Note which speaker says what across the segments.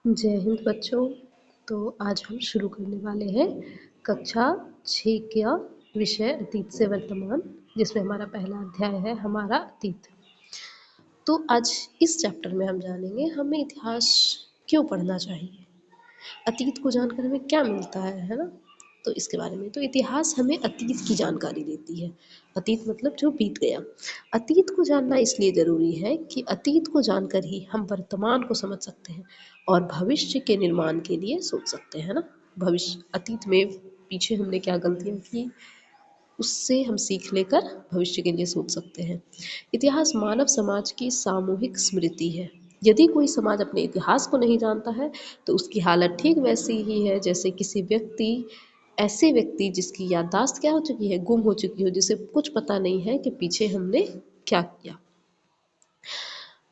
Speaker 1: जय हिंद बच्चों। तो आज हम शुरू करने वाले हैं कक्षा 6 का विषय अतीत से वर्तमान, जिसमें हमारा पहला अध्याय है हमारा अतीत। तो आज इस चैप्टर में हम जानेंगे हमें इतिहास क्यों पढ़ना चाहिए, अतीत को जानकर हमें क्या मिलता है ना। तो इसके बारे में, तो इतिहास हमें अतीत की जानकारी देती है। अतीत मतलब जो बीत गया। अतीत को जानना इसलिए ज़रूरी है कि अतीत को जानकर ही हम वर्तमान को समझ सकते हैं और भविष्य के निर्माण के लिए सोच सकते हैं ना। भविष्य, अतीत में पीछे हमने क्या गलतियाँ की, उससे हम सीख लेकर भविष्य के लिए सोच सकते हैं। इतिहास मानव समाज की सामूहिक स्मृति है। यदि कोई समाज अपने इतिहास को नहीं जानता है तो उसकी हालत ठीक वैसी ही है जैसे किसी व्यक्ति, ऐसे व्यक्ति जिसकी याददाश्त क्या हो चुकी है, गुम हो चुकी हो, जिसे कुछ पता नहीं है कि पीछे हमने क्या किया।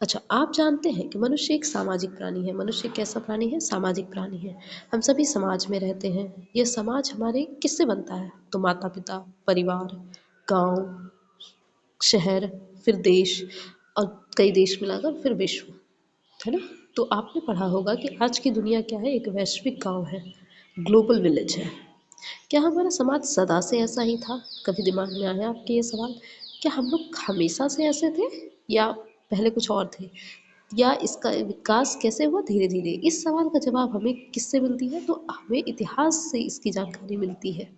Speaker 1: अच्छा, आप जानते हैं कि मनुष्य एक सामाजिक प्राणी है। मनुष्य कैसा प्राणी है? सामाजिक प्राणी है। हम सभी समाज में रहते हैं। यह समाज हमारे किससे बनता है? तो माता पिता, परिवार, गांव, शहर, फिर देश और कई देश मिलाकर फिर विश्व, है ना। तो आपने पढ़ा होगा कि आज की दुनिया क्या है? एक वैश्विक गांव है, ग्लोबल विलेज है। क्या हमारा समाज सदा से ऐसा ही था? कभी दिमाग में आया आपके ये सवाल? क्या हम लोग हमेशा से ऐसे थे या पहले कुछ और थे, या इसका विकास कैसे हुआ धीरे धीरे? इस सवाल का जवाब हमें किससे मिलती है? तो हमें इतिहास से इसकी जानकारी मिलती है।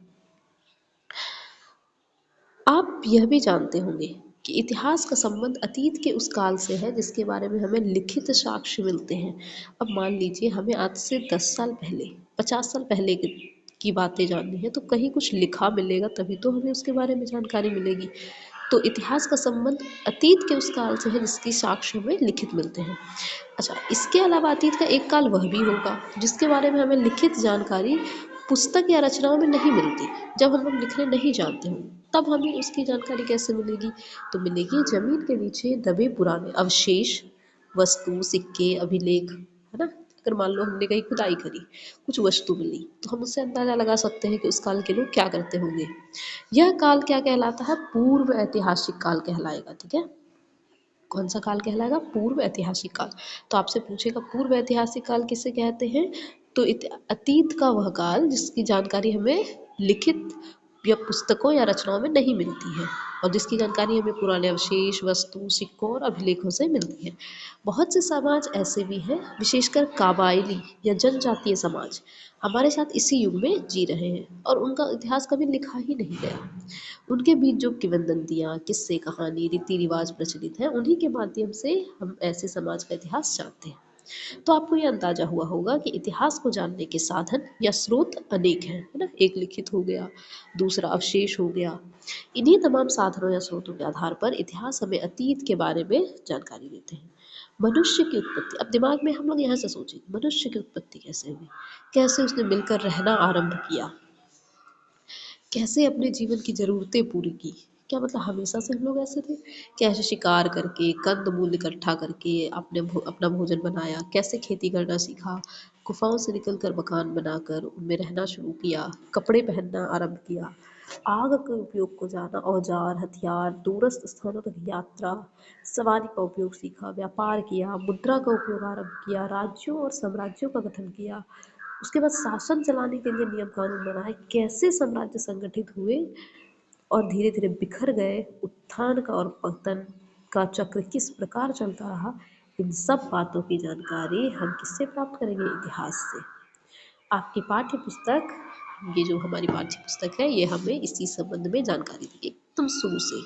Speaker 1: आप यह भी जानते होंगे कि इतिहास का संबंध अतीत के उस काल से है जिसके बारे में हमें लिखित साक्ष्य मिलते हैं। अब मान लीजिए हमें आज से 10 साल पहले, 50 साल पहले की बातें जाननी है तो कहीं कुछ लिखा मिलेगा, तभी तो हमें उसके बारे में जानकारी मिलेगी। तो इतिहास का संबंध अतीत के उस काल से है जिसकी साक्ष्य हमें लिखित मिलते हैं। अच्छा, इसके अलावा अतीत का एक काल वह भी होगा जिसके बारे में हमें लिखित जानकारी पुस्तक या रचनाओं में नहीं मिलती। जब हम लोग लिखने नहीं जानते हों तब हमें उसकी जानकारी कैसे मिलेगी? तो मिलेगी जमीन के नीचे दबे पुराने अवशेष, वस्तु, सिक्के, अभिलेख, है ना। अगर मान लो हमने कहीं खुदाई करी, कुछ वस्तु मिली, तो हम उससे अंदाजा लगा सकते हैं कि उस काल के लोग क्या करते होंगे। यह काल क्या कहलाता है? पूर्व ऐतिहासिक काल कहलाएगा। ठीक है, कौन सा काल कहलाएगा? पूर्व ऐतिहासिक काल। तो आपसे पूछेगा पूर्व ऐतिहासिक काल किसे कहते हैं? तो अतीत का वह काल जिसकी जानकारी हमें लिखित या पुस्तकों या रचनाओं में नहीं मिलती है और जिसकी जानकारी हमें पुराने अवशेष, वस्तु, सिक्कों और अभिलेखों से मिलती है। बहुत से समाज ऐसे भी हैं, विशेषकर काबाइली या जनजातीय समाज, हमारे साथ इसी युग में जी रहे हैं और उनका इतिहास कभी लिखा ही नहीं गया। उनके बीच जो किंवदंतियाँ, किस्से, कहानी, रीति रिवाज प्रचलित हैं, उन्हीं के माध्यम से हम ऐसे समाज का इतिहास जानते हैं। तो आपको ये अंदाजा हुआ होगा कि इतिहास को जानने के साधन या स्रोत अनेक हैं, है ना। एक लिखित हो गया, दूसरा अवशेष हो गया। इन्हीं तमाम साधनों या स्रोतों के आधार पर इतिहास हमें अतीत के बारे में जानकारी देते हैं। मनुष्य की उत्पत्ति, अब दिमाग में हम लोग यहाँ से सोचें, मनुष्य की उत्पत्ति कैसे हुई, कैसे उसने मिलकर रहना आरंभ किया, कैसे अपने जीवन की ज़रूरतें पूरी की। क्या मतलब हमेशा से हम लोग ऐसे थे? कैसे शिकार करके, कंद-मूल इकट्ठा करके अपना भोजन बनाया, कैसे खेती करना सीखा, गुफाओं से निकलकर मकान बनाकर उनमें रहना शुरू किया, कपड़े पहनना आरंभ किया, आग के उपयोग को जाना, औजार, हथियार, दूरस्थ स्थानों तक यात्रा, सवारी का उपयोग सीखा, व्यापार किया, मुद्रा का उपयोग आरंभ किया, राज्यों और साम्राज्यों का गठन किया, उसके बाद शासन चलाने के लिए नियम कानून बनाए, कैसे साम्राज्य संगठित हुए और धीरे धीरे बिखर गए, उत्थान का और पतन का चक्र किस प्रकार चलता रहा, इन सब बातों की जानकारी हम किससे प्राप्त करेंगे? इतिहास से। आपकी पाठ्य पुस्तक, ये जो हमारी पाठ्य पुस्तक है, ये हमें इसी संबंध में जानकारी देगी एकदम शुरू से,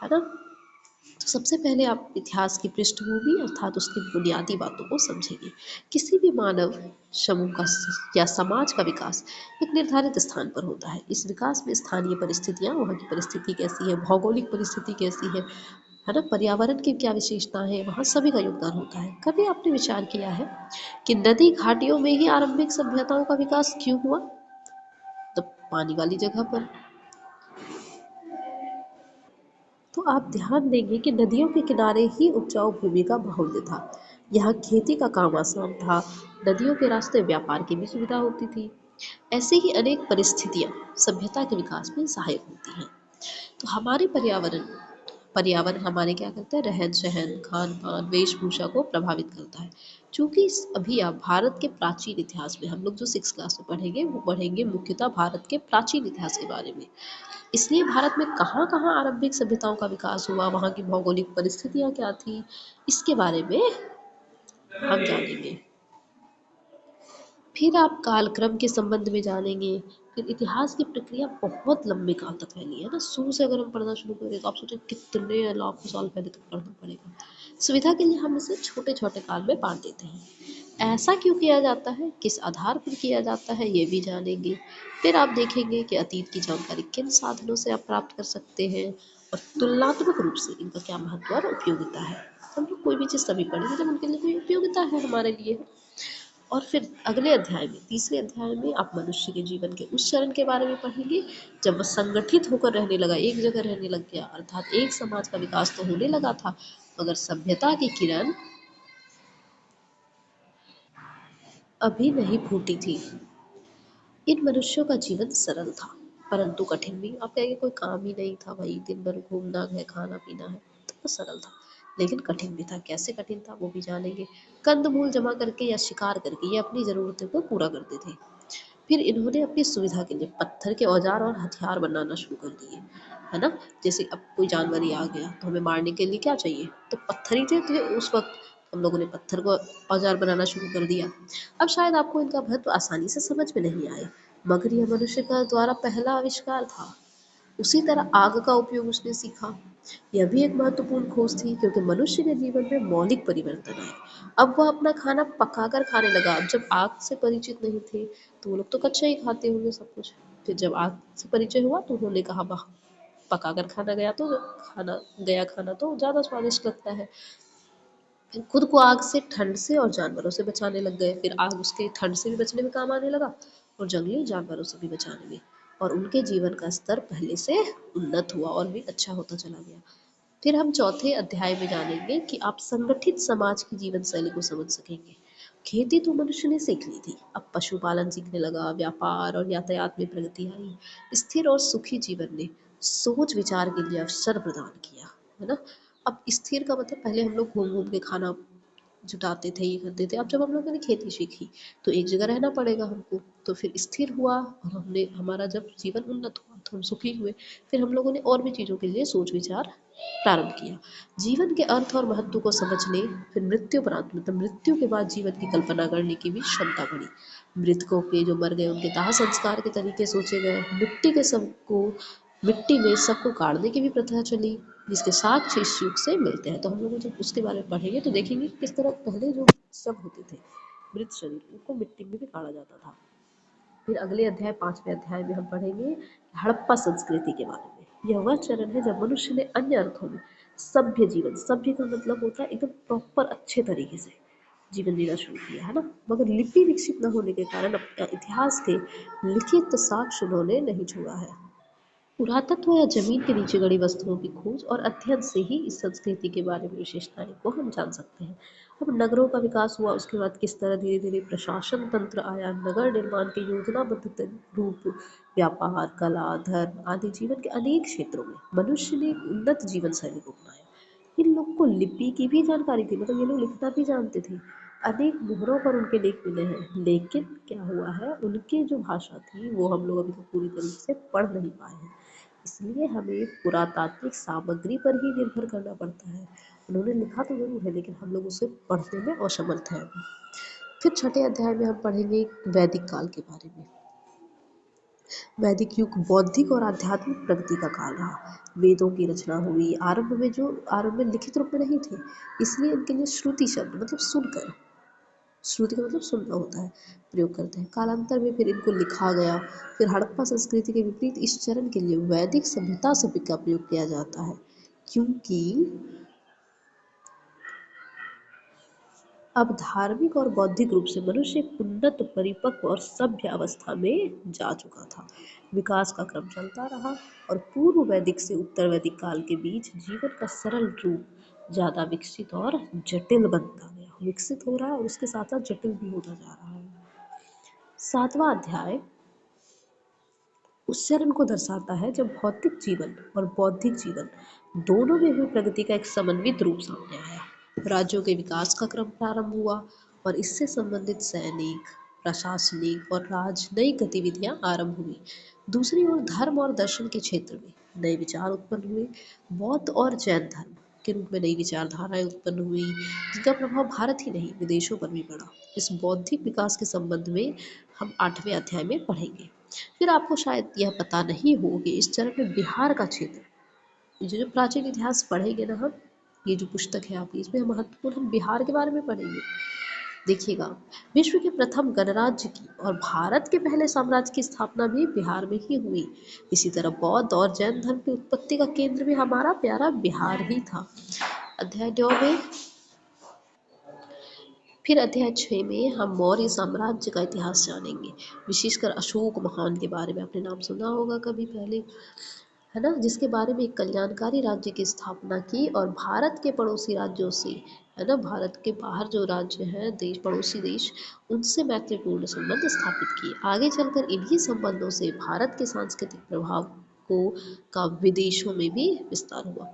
Speaker 1: है ना। तो सबसे पहले आप इतिहास की पृष्ठभूमि अर्थात उसकी बुनियादी बातों को समझेंगे। किसी भी मानव समूह का या समाज का विकास एक निर्धारित स्थान पर होता है। इस विकास में स्थानीय परिस्थितियाँ, वहाँ की परिस्थिति कैसी है, भौगोलिक परिस्थिति कैसी है ना, पर्यावरण की क्या विशेषताएं हैं, वहाँ सभी का योगदान होता है। कभी आपने विचार किया है कि नदी घाटियों में ही आरंभिक सभ्यताओं का विकास क्यों हुआ? तो पानी वाली जगह पर। तो आप ध्यान देंगे कि नदियों के किनारे ही उपजाऊ भूमि का बाहुल्य था। यहाँ खेती का काम आसान था, नदियों के रास्ते व्यापार की भी सुविधा होती थी। ऐसी ही अनेक परिस्थितियाँ सभ्यता के विकास में सहायक होती हैं। तो हमारे पर्यावरण पर्यावरण हमारे क्या करता है, रहन सहन, खान पान, वेशभूषा को प्रभावित करता है। चूंकि अभी आप भारत के प्राचीन इतिहास में, हम लोग जो 6 क्लास में पढ़ेंगे वो पढ़ेंगे मुख्यतः भारत के प्राचीन इतिहास के बारे में। इसलिए भारत में कहाँ कहाँ आरंभिक सभ्यताओं का विकास हुआ, वहाँ की भौगोलिक परिस्थितियाँ क्या थी, इसके बारे में हम जानेंगे। फिर आप कालक्रम के संबंध में जानेंगे। फिर इतिहास की प्रक्रिया बहुत लंबे काल तक फैली है ना, शुरू से अगर हम पढ़ना शुरू करें तो आप सोचें कितने लाखों साल पहले तक पढ़ना पड़ेगा। सुविधा के लिए हम इसे छोटे छोटे काल में बांट देते हैं। ऐसा क्यों किया जाता है, किस आधार पर किया जाता है, ये भी जानेंगे। फिर आप देखेंगे कि अतीत की जानकारी किन साधनों से आप प्राप्त कर सकते हैं और तुलनात्मक रूप से इनका क्या महत्व और उपयोगिता है। हम लोग कोई भी चीज़ तभी पढ़ेंगे जब उनके लिए कोई उपयोगिता है हमारे लिए। और फिर अगले अध्याय में, तीसरे अध्याय में आप मनुष्य के जीवन के उस चरण के बारे में पढ़ेंगे जब वह संगठित होकर रहने लगा, एक जगह रहने लग गया, अर्थात एक समाज का विकास तो होने लगा था मगर सभ्यता की किरण अभी नहीं फूटी थी। इन मनुष्यों का जीवन सरल था परंतु कठिन भी। आप कहेंगे कोई काम ही नहीं था भाई, दिन भर घूमना है, खाना पीना है, तो सरल था। लेकिन कठिन भी था। कैसे कठिन था वो भी जानेंगे। कंद मूल जमा करके या शिकार करके ये अपनी जरूरतों को पूरा करते थे। फिर इन्होंने अपनी सुविधा के लिए पत्थर के औजार और हथियार बनाना शुरू कर दिए, है ना। जैसे अब कोई जानवर ही आ गया तो हमें मारने के लिए क्या चाहिए, तो पत्थर ही थे उस वक्त। हम लोगों ने पत्थर को औजार बनाना शुरू कर दिया। अब शायद आपको इनका महत्व आसानी से समझ में नहीं आए मगर यह मनुष्य का द्वारा पहला आविष्कार था। उसी तरह आग का उपयोग उसने सीखा। यह भी एक महत्वपूर्ण खोज थी क्योंकि मनुष्य के जीवन में मौलिक परिवर्तन आए। अब वह अपना खाना पकाकर खाने लगा। अब जब आग से परिचित नहीं थे तो वो लोग तो कच्चा ही खाते होंगे सब कुछ। फिर जब आग से परिचय हुआ तो उन्होंने कहा वाह, पकाकर खाना तो ज़्यादा स्वादिष्ट लगता है। फिर खुद को आग से, ठंड से और जानवरों से बचाने लग गए। फिर आग उसके ठंड से भी बचने में काम आने लगा और जंगली जानवरों से भी बचाने में। और उनके जीवन का स्तर पहले से उन्नत हुआ और भी अच्छा होता चला गया। फिर हम चौथे अध्याय में जानेंगे कि आप संगठित समाज की जीवन शैली को समझ सकेंगे। खेती तो मनुष्य ने सीख ली थी, अब पशुपालन सीखने लगा, व्यापार और यातायात में प्रगति आई। स्थिर और सुखी जीवन ने सोच विचार के लिए अवसर प्रदान किया, है ना। अब स्थिर का मतलब, पहले हम लोग घूम घूम के खाना जुटाते थे, ये करते थे। अब जब हम लोगों ने खेती सीखी तो एक जगह रहना पड़ेगा हमको, तो फिर स्थिर हुआ और हमने, हमारा जब जीवन उन्नत हुआ तो हम सुखी हुए। फिर हम लोगों ने और भी चीज़ों के लिए सोच विचार प्रारंभ किया। जीवन के अर्थ और महत्व को समझने, फिर मृत्युपरांत मतलब मृत्यु के बाद जीवन की कल्पना करने की भी क्षमता बढ़ी। मृतकों के जो मर गए उनके दाह संस्कार के तरीके सोचे गए। मिट्टी में सबको काटने की भी प्रथा चली जिसके साक्ष्य इस युग से मिलते हैं। तो हम लोग जब उसके बारे में पढ़ेंगे तो देखेंगे कि किस तरह पहले जो सब होते थे मृत शरीर, उनको मिट्टी में भी काढ़ा जाता था। फिर अगले अध्याय, पांचवें अध्याय में हम पढ़ेंगे हड़प्पा संस्कृति के बारे में। यह वह चरण है जब मनुष्य ने अन्य अर्थों में सभ्य जीवन, सभ्य का मतलब होता है एकदम प्रॉपर अच्छे तरीके से जीवन जीना शुरू किया, है ना। मगर लिपि विकसित न होने के कारण इतिहास के लिखित साक्ष्य उन्होंने नहीं छोड़ा है। पुरातत्व या जमीन के नीचे गड़ी वस्तुओं की खोज और अध्ययन से ही इस संस्कृति के बारे में विशेषताएं को हम जान सकते हैं। अब नगरों का विकास हुआ, उसके बाद किस तरह धीरे धीरे प्रशासन तंत्र आया, नगर निर्माण के योजनाबद्ध रूप, व्यापार, कला, धर्म आदि जीवन के अनेक क्षेत्रों में मनुष्य ने एक उन्नत जीवन शैली को अपनाया। इन लोगों को लिपि की भी जानकारी थी, मतलब ये लोग लिखना भी जानते थे। अनेक मुहरों पर उनके लेख मिले हैं, लेकिन क्या हुआ है, उनकी जो भाषा थी वो हम लोग अभी तक पूरी तरीके से पढ़ नहीं पाए हैं। इसलिए हमें पुरातात्विक सामग्री पर ही निर्भर करना पड़ता है। उन्होंने लिखा तो ज़रूर है लेकिन हम लोग उसे पढ़ने में असमर्थ हैं अभी। फिर छठे अध्याय में हम पढ़ेंगे वैदिक काल के बारे में। वैदिक युग बौद्धिक और आध्यात्मिक प्रगति का काल रहा। वेदों की रचना हुई। आरंभ में लिखित रूप में नहीं थे, इसलिए इनके लिए श्रुति शब्द मतलब सुनकर, श्रुति का मतलब सुनना होता है, प्रयोग करते हैं। कालांतर में फिर इनको लिखा गया। फिर हड़प्पा संस्कृति के विपरीत इस चरण के लिए वैदिक सभ्यता शब्द का प्रयोग किया जाता है क्योंकि अब धार्मिक और बौद्धिक रूप से मनुष्य एक उन्नत, परिपक्व और सभ्य अवस्था में जा चुका था। विकास का क्रम चलता रहा और पूर्व वैदिक से उत्तर वैदिक काल के बीच जीवन का सरल रूप ज्यादा विकसित और जटिल बनता गया। विकसित हो रहा है और उसके साथ साथ जटिल भी होता जा रहा है। सातवां अध्याय उस चरण को दर्शाता है जब भौतिक जीवन और बौद्धिक जीवन दोनों में हुई प्रगति का एक समन्वित रूप सामने आया। राज्यों के विकास का क्रम प्रारंभ हुआ और इससे संबंधित सैनिक, प्रशासनिक और राज नई गतिविधियां आरंभ हुई। दूसरी ओर धर्म और दर्शन के क्षेत्र में नए विचार उत्पन्न हुए। बौद्ध और जैन धर्म के रूप में नई विचारधाराएं उत्पन्न हुई, जिनका प्रभाव भारत ही नहीं विदेशों पर भी पड़ा। इस बौद्धिक विकास के संबंध में हम 8वें अध्याय में पढ़ेंगे। फिर आपको शायद यह पता नहीं हो कि इस चरण में बिहार का क्षेत्र, ये जो प्राचीन इतिहास पढ़ेंगे ना हम, ये जो पुस्तक है आपकी, इसमें हम महत्वपूर्ण हम बिहार के बारे में पढ़ेंगे। देखिएगा, विश्व के प्रथम गणराज्य की और भारत के पहले साम्राज्य की स्थापना भी बिहार में ही हुई। इसी तरह बौद्ध और जैन धर्म की उत्पत्ति का केंद्र भी हमारा प्यारा बिहार ही था। अध्याय 9 में, फिर अध्याय 6 में हम मौर्य साम्राज्य का इतिहास जानेंगे, विशेषकर अशोक महान के बारे में आपने नाम सुना होगा कभी पहले, है ना, जिसके बारे में एक कल्याणकारी राज्य की स्थापना की और भारत के पड़ोसी राज्यों से, है ना, भारत के बाहर जो राज्य हैं, देश, पड़ोसी देश, उनसे मैत्रीपूर्ण संबंध स्थापित किए। आगे चलकर इन्हीं संबंधों से भारत के सांस्कृतिक प्रभाव को का विदेशों में भी विस्तार हुआ।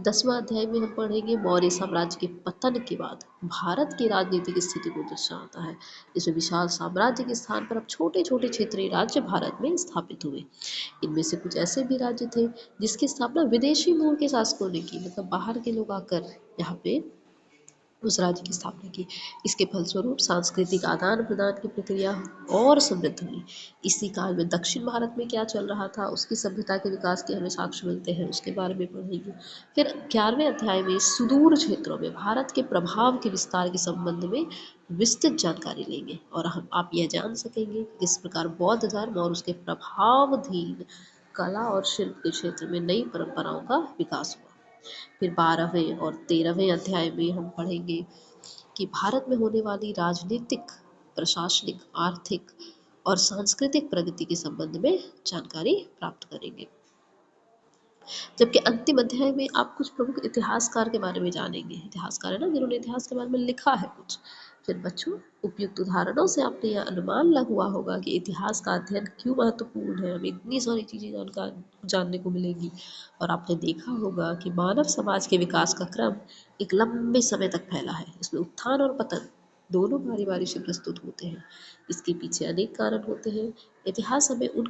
Speaker 1: 10वां अध्याय में हम पढ़ेंगे मौर्य साम्राज्य के पतन के बाद भारत की राजनीतिक स्थिति को दर्शाता है। इसमें विशाल साम्राज्य के स्थान पर अब छोटे छोटे क्षेत्रीय राज्य भारत में स्थापित हुए। इनमें से कुछ ऐसे भी राज्य थे जिसकी स्थापना विदेशी मूल के शासकों ने की, मतलब बाहर के लोग आकर यहाँ पे उस राज्य की स्थापना की। इसके फलस्वरूप सांस्कृतिक आदान प्रदान की प्रक्रिया और समृद्ध हुई। इसी काल में दक्षिण भारत में क्या चल रहा था, उसकी सभ्यता के विकास के हमें साक्ष्य मिलते हैं, उसके बारे में पढ़ेंगे। फिर 11वें अध्याय में सुदूर क्षेत्रों में भारत के प्रभाव के विस्तार के संबंध में विस्तृत जानकारी लेंगे और हम आप यह जान सकेंगे कि किस प्रकार बौद्ध धर्म और उसके प्रभावधीन कला और शिल्प के क्षेत्र में नई परंपराओं का विकास हुआ। फिर 12वें और 13वें अध्याय में हम पढ़ेंगे कि भारत में होने वाली राजनीतिक, प्रशासनिक, आर्थिक और सांस्कृतिक प्रगति के संबंध में जानकारी प्राप्त करेंगे। जबकि अंतिम अध्याय में आप कुछ प्रमुख इतिहासकार के बारे में जानेंगे। इतिहासकार है ना, जिन्होंने इतिहास के बारे में लिखा है कुछ। फिर बच्चों, उपयुक्त उदाहरणों से आपने यह अनुमान लगा हुआ होगा कि इतिहास का अध्ययन क्यों महत्वपूर्ण है, हमें इतनी सारी चीज़ें जानने को मिलेंगी। और आपने देखा होगा कि मानव समाज के विकास का क्रम एक लंबे समय तक फैला है। इसमें उत्थान और पतन दोनों बारी बारी से प्रस्तुत होते हैं। इसके पीछे अनेक कारण होते हैं। इतिहास हमें इन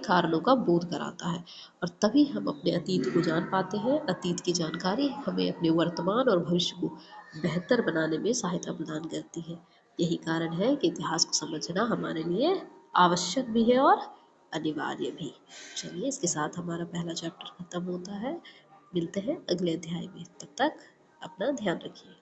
Speaker 1: कारणों का बोध कराता है और तभी हम अपने अतीत को जान पाते हैं। अतीत की जानकारी हमें अपने वर्तमान और भविष्य को बेहतर बनाने में सहायता प्रदान करती है। यही कारण है कि इतिहास को समझना हमारे लिए आवश्यक भी है और अनिवार्य भी। चलिए, इसके साथ हमारा पहला चैप्टर खत्म होता है। मिलते हैं अगले अध्याय में, तब तक अपना ध्यान रखिए।